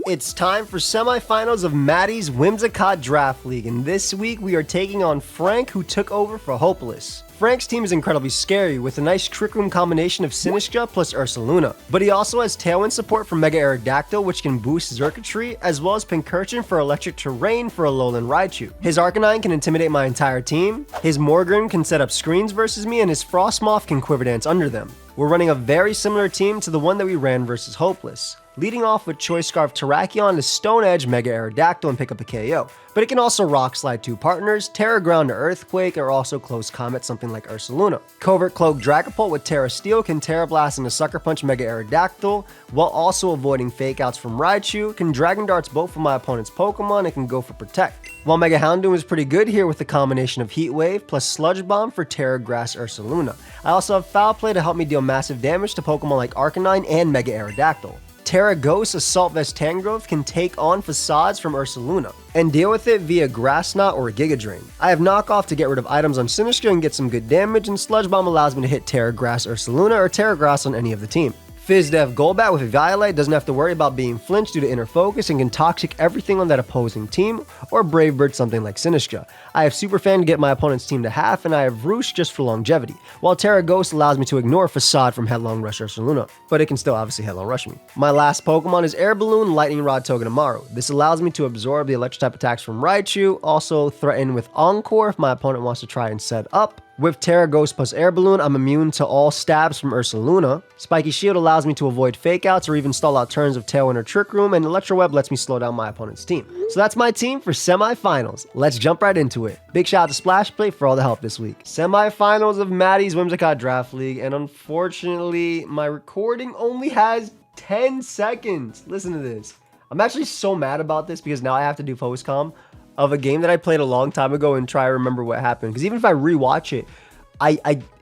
It's time for semifinals of Maddie's Whimsicott Draft League, and this week we are taking on Frank, who took over for Hopeless. Frank's team is incredibly scary, with a nice Trick Room combination of Sinistcha plus Ursaluna, but he also has Tailwind support from Mega Aerodactyl, which can boost Circuitry, as well as Pincurchin for Electric Terrain for Alolan Raichu. His Arcanine can intimidate my entire team, his Morgrem can set up screens versus me, and his Frostmoth can Quiver Dance under them. We're running a very similar team to the one that we ran versus Hopeless. Leading off with Choice Scarf Terrakion to Stone Edge Mega Aerodactyl and pick up a KO. But it can also Rock Slide two partners, Terra Ground to Earthquake, or also Close Comet something like Ursaluna. Covert Cloak Dragapult with Terra Steel can Terra Blast into Sucker Punch Mega Aerodactyl, while also avoiding Fake Outs from Raichu, can Dragon Darts both from my opponent's Pokemon, and can go for Protect. While Mega Houndoom is pretty good here with the combination of Heat Wave plus Sludge Bomb for Terra Grass Ursaluna. I also have Foul Play to help me deal massive damage to Pokemon like Arcanine and Mega Aerodactyl. Terra Ghost Assault Vest Tangrowth can take on Facades from Ursaluna and deal with it via Grass Knot or Giga Drain. I have Knockoff to get rid of items on Sinistcha and get some good damage, and Sludge Bomb allows me to hit Terra Grass Ursaluna or Terra Grass on any of the team. FizzDev Golbat with Eviolite doesn't have to worry about being flinched due to Inner Focus and can Toxic everything on that opposing team, or Brave Bird something like Sinistcha. I have Superfan to get my opponent's team to half, and I have Roosh just for longevity, while Terra Ghost allows me to ignore Facade from Headlong Rush Ursaluna, but it can still obviously Headlong Rush me. My last Pokemon is Air Balloon Lightning Rod Togedemaru. This allows me to absorb the Electric type attacks from Raichu, also threaten with Encore if my opponent wants to try and set up. With Terra Ghost plus Air Balloon, I'm immune to all stabs from Ursaluna. Spiky Shield allows me to avoid Fake Outs or even stall out turns of Tailwind or Trick Room, and Electro Web lets me slow down my opponent's team. So that's my team for semifinals. Let's jump right into it. Big shout out to Splash Plate for all the help this week. Semifinals of Maddie's Whimsicott Draft League, and unfortunately, my recording only has 10 seconds. Listen to this. I'm actually so mad about this because now I have to do post-com of a game that I played a long time ago and try to remember what happened. Because even if I rewatch it,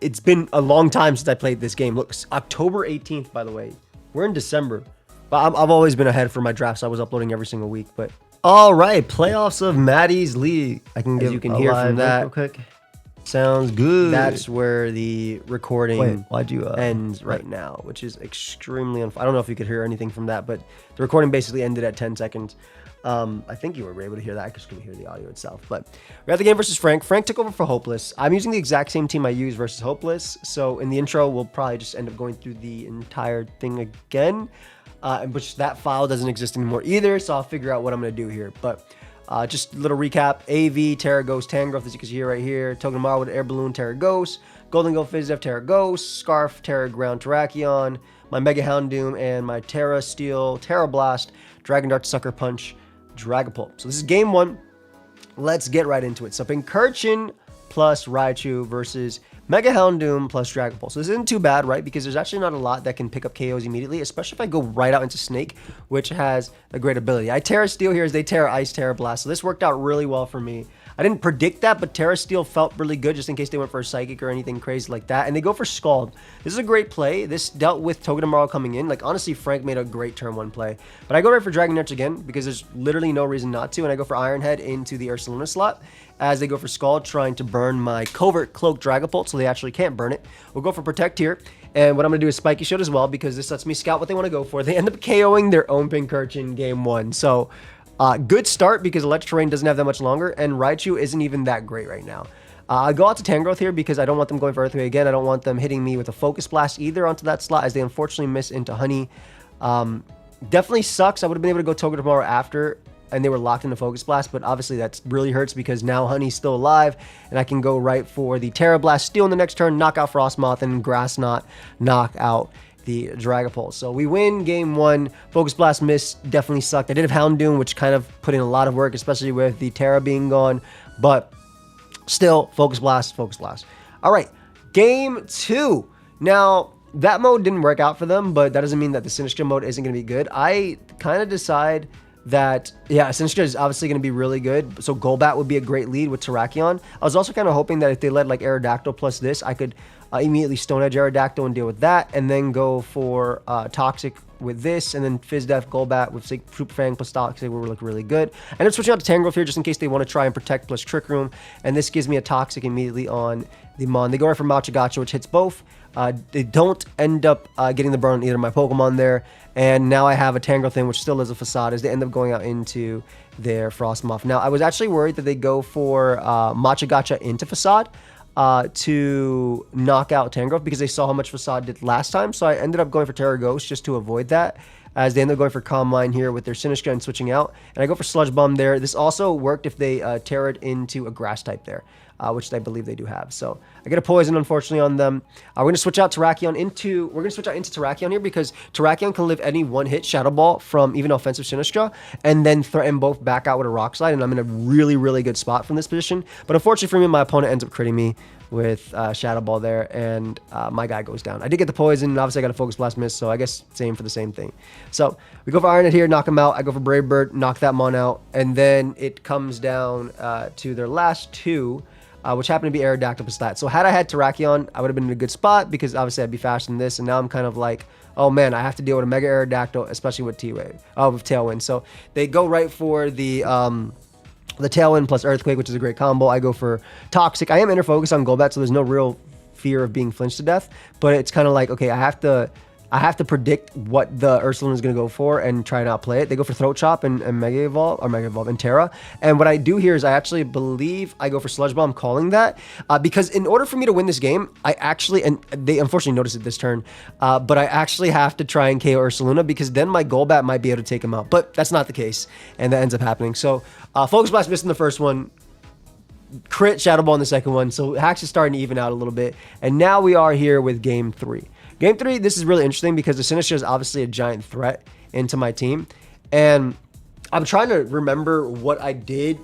it's been a long time since I played this game. Look, October 18th, by the way. We're in December. But I've always been ahead for my drafts. I was uploading every single week. But all right, playoffs of Maddie's League. I can give, as you can hear from that real quick. Sounds good. That's where the recording ends right now, which is extremely I don't know if you could hear anything from that, but the recording basically ended at 10 seconds. I think you were able to hear that. I just couldn't hear the audio itself. But we have the game versus Frank. Frank took over for Hopeless. I'm using the exact same team I used versus Hopeless. So in the intro, we'll probably just end up going through the entire thing again, which that file doesn't exist anymore either. So I'll figure out what I'm going to do here. But just a little recap. AV, Terra Ghost, Tangrowth, as you can see right here. Togedemaru with Air Balloon, Terra Ghost. Golden Go FizzDev, Terra Ghost. Scarf, Terra Ground, Terrakion. My Mega Houndoom and my Terra Steel, Terra Blast, Dragon Dart, Sucker Punch, Dragapult. So this is game one. Let's get right into it. So Pincurchin plus Raichu versus Mega Houndoom plus Dragapult. So this isn't too bad, right? Because there's actually not a lot that can pick up KOs immediately, especially if I go right out into Snake, which has a great ability. I Terra Steel here as they Terra Ice, Terra Blast. So this worked out really well for me. I didn't predict that, but Terra Steel felt really good just in case they went for a Psychic or anything crazy like that. And they go for Scald. This is a great play. This dealt with Togedemaru coming in. Like, honestly, Frank made a great turn one play. But I go right for Dragon Darts again because there's literally no reason not to. And I go for Iron Head into the Ursaluna slot as they go for Scald, trying to burn my Covert Cloak Dragapult, so they actually can't burn it. We'll go for Protect here. And what I'm going to do is Spiky Shield as well because this lets me scout what they want to go for. They end up KOing their own Pincurchin game one. So good start because Electric Terrain doesn't have that much longer, and Raichu isn't even that great right now. I go out to Tangrowth here because I don't want them going for Earthquake again. I don't want them hitting me with a Focus Blast either onto that slot as they unfortunately miss into Honey. Definitely sucks. I would have been able to go Togedemaru after, and they were locked into Focus Blast, but obviously that really hurts because now Honey's still alive, and I can go right for the Terra Blast, steal in the next turn, knock out Frostmoth, and Grass Knot, knock out the Dragapult. So we win game one. Focus Blast miss definitely sucked. I did have Houndoom, which kind of put in a lot of work, especially with the Terra being gone, but still, Focus Blast, Focus Blast. All right, game two. Now, that mode didn't work out for them, but that doesn't mean that the Sinistcha mode isn't going to be good. I kind of decide that, yeah, Sinistcha is obviously going to be really good. So Golbat would be a great lead with Terrakion. I was also kind of hoping that if they led like Aerodactyl plus this, I could immediately Stone Edge Aerodactyl and deal with that, and then go for Toxic with this, and then Fizz Def, Golbat with Super Fang plus Toxic will look really good. And I'm switching out to Tangrowth here just in case they want to try and protect plus Trick Room, and this gives me a Toxic immediately on the Mon. They go right for Machagacha, which hits both. They don't end up getting the burn on either of my Pokemon there, and now I have a Tangrowth thing, which still is a Facade, as they end up going out into their Frostmoth. Now, I was actually worried that they go for Machagacha into Facade to knock out Tangrowth because they saw how much Facade did last time, so I ended up going for Terra Ghost just to avoid that, as they end up going for Calm Mind here with their Sinistcha and switching out, and I go for Sludge Bomb there. This also worked if they Terra'd into a Grass type there, which I believe they do have. So I get a Poison, unfortunately, on them. We're going to switch out Terrakion into... We're going to switch out into Terrakion here because Terrakion can live any one-hit Shadow Ball from even offensive Sinistcha and then threaten both back out with a Rock Slide, and I'm in a really, really good spot from this position. But unfortunately for me, my opponent ends up critting me with Shadow Ball there, and my guy goes down. I did get the Poison, and obviously I got a Focus Blast miss, so I guess same for the same thing. So we go for Iron Head here, knock him out. I go for Brave Bird, knock that Mon out, and then it comes down to their last two, which happened to be Aerodactyl plus that. So had I had Terrakion, I would have been in a good spot because obviously I'd be faster than this, and now I'm kind of like, oh man, I have to deal with a Mega Aerodactyl, especially with T-Wave, with Tailwind. So they go right for the Tailwind plus Earthquake, which is a great combo. I go for Toxic. I am Inner Focus on Golbat, so there's no real fear of being flinched to death, but it's kind of like, okay, I have to predict what the Ursaluna is going to go for and try and outplay it. They go for Throat Chop and Mega Evolve and Terra. And what I do here is I actually believe I go for Sludge Bomb, calling that because in order for me to win this game, I actually, and they unfortunately noticed it this turn, but I actually have to try and KO Ursaluna because then my Golbat might be able to take him out. But that's not the case, and that ends up happening. So Focus Blast missed in the first one. Crit Shadow Ball in the second one. So Hacks is starting to even out a little bit. And now we are here with Game 3. Game 3, this is really interesting because the Sinistcha is obviously a giant threat into my team. And I'm trying to remember what I did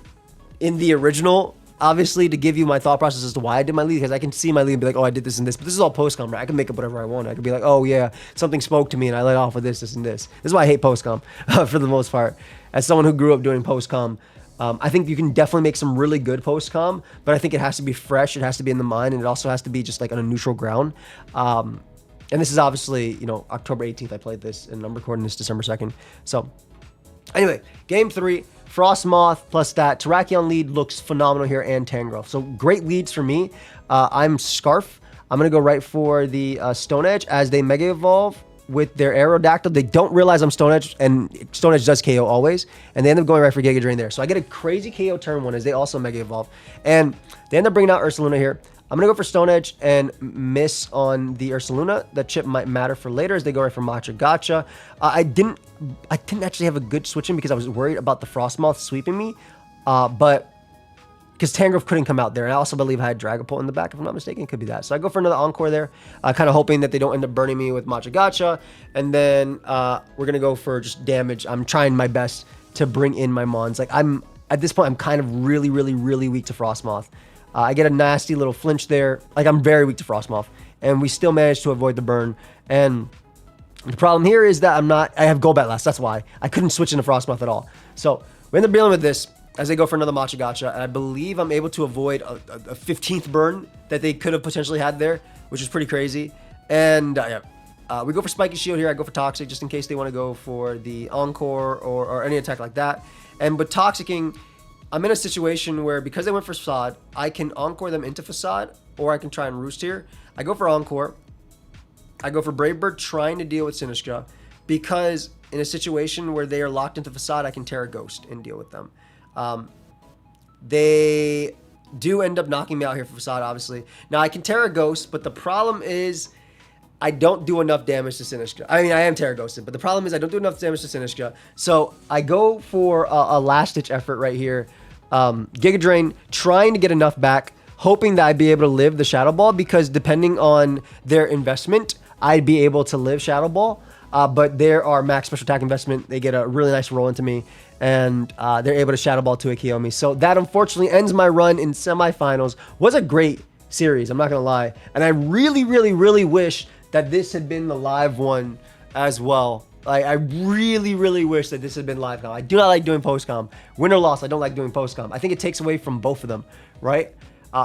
in the original, obviously, to give you my thought process as to why I did my lead, because I can see my lead and be like, oh, I did this and this. But this is all post-com, right? I can make up whatever I want. I could be like, oh, yeah, something spoke to me and I let off with this, this, and this. This is why I hate post-com for the most part. As someone who grew up doing post-com, I think you can definitely make some really good post-com, but I think it has to be fresh. It has to be in the mind, and it also has to be just like on a neutral ground. And this is obviously, you know, October 18th I played this, and I'm recording this December 2nd. So, anyway, Game 3, Frostmoth plus that. Terrakion lead looks phenomenal here, and Tangrowth. So, great leads for me. I'm Scarf. I'm going to go right for the Stone Edge as they Mega Evolve with their Aerodactyl. They don't realize I'm Stone Edge, and Stone Edge does KO always, and they end up going right for Giga Drain there. So, I get a crazy KO turn 1 as they also Mega Evolve, and they end up bringing out Ursaluna here. I'm going to go for Stone Edge and miss on the Ursaluna. That chip might matter for later as they go right for Machagacha. I didn't actually have a good switching because I was worried about the Frostmoth sweeping me. But because Tangrowth couldn't come out there. And I also believe I had Dragapult in the back, if I'm not mistaken. It could be that. So I go for another Encore there, kind of hoping that they don't end up burning me with Machagacha. And then we're going to go for just damage. I'm trying my best to bring in my Mons. Like, at this point, I'm kind of really, really, really weak to Frostmoth. I get a nasty little flinch there. Like, I'm very weak to Frostmoth. And we still managed to avoid the burn. And the problem here is that I have Golbat last. That's why. I couldn't switch into Frostmoth at all. So, we end up dealing with this as they go for another Machagacha. And I believe I'm able to avoid a 15th burn that they could have potentially had there, which is pretty crazy. And, we go for Spiky Shield here. I go for Toxic just in case they want to go for the Encore or any attack like that. And with Toxicking, I'm in a situation where because they went for Facade, I can Encore them into Facade, or I can try and Roost here. I go for Encore. I go for Brave Bird trying to deal with Sinistcha, because in a situation where they are locked into Facade, I can Terra Ghost and deal with them. They do end up knocking me out here for Facade, obviously. Now, I can Terra Ghost, but the problem is I don't do enough damage to Sinistcha. I mean, I am Terra Ghosted, but the problem is I don't do enough damage to Sinistcha. So I go for a last-ditch effort right here. Giga Drain, trying to get enough back, hoping that I'd be able to live the Shadow Ball, because depending on their investment, I'd be able to live Shadow Ball. But there are max special attack investment. They get a really nice roll into me, and they're able to Shadow Ball to a KO me. So that unfortunately ends my run in semifinals. Was a great series, I'm not going to lie. And I really, really, really wish that this had been the live one as well. Like, I really, really wish that this had been live com. I do not like doing post-com. Win or loss, I don't like doing post-com. I think it takes away from both of them, right?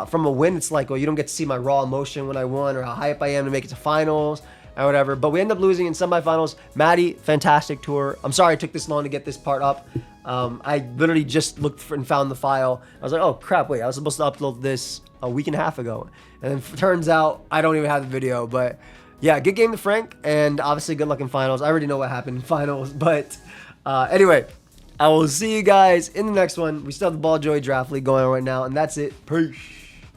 From a win, it's like, well, you don't get to see my raw emotion when I won, or how hype I am to make it to finals. and whatever. But we end up losing in semifinals. Maddie, fantastic tour. I'm sorry it took this long to get this part up. I literally just looked for and found the file. I was like, oh crap, wait, I was supposed to upload this a week and a half ago. And then turns out I don't even have the video. But yeah, good game to Frank, and obviously good luck in finals. I already know what happened in finals, but anyway, I will see you guys in the next one. We still have the Ball Joy Draft League going on right now, and that's it. Peace.